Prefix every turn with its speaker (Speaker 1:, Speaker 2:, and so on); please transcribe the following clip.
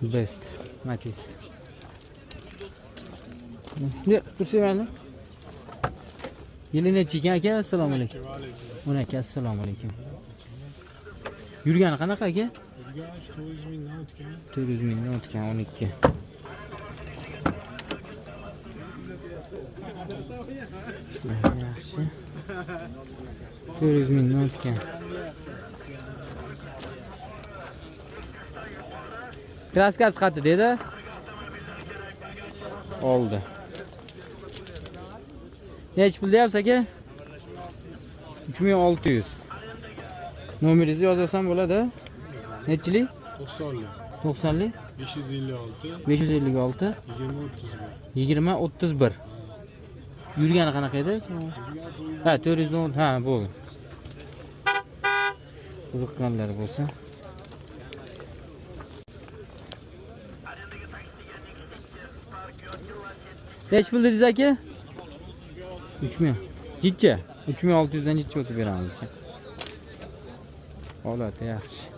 Speaker 1: Best. Matiz. Ne? Turseverler. Yili necha ekan aka? Assalomu alaykum. 12. Assalomu alaykum. Yurgani qanaqa aka?
Speaker 2: Yurgani 400 mingdan o'tgan.
Speaker 1: 400 mingdan o'tgan 12. Yaxshi. 400 mingdan o'tgan. Kraskasi qatdi dedi. Oldi. Nech pul deyapsiz aka? 3600. Nomeringizni yozarsam bo'ladi. Nechilik?
Speaker 2: 90lik.
Speaker 1: 90lik?
Speaker 2: 556
Speaker 1: 556
Speaker 2: 20 31.
Speaker 1: 20 31. Yurgani qanaqa edi? Ha, 410. Ha, bo'ldi. Qiziqqanlar bo'lsa. Nech pul dedingiz aka? 3000. Jichcha. 3600 dan jichcha o'tib beramiz. Holati yaxshi.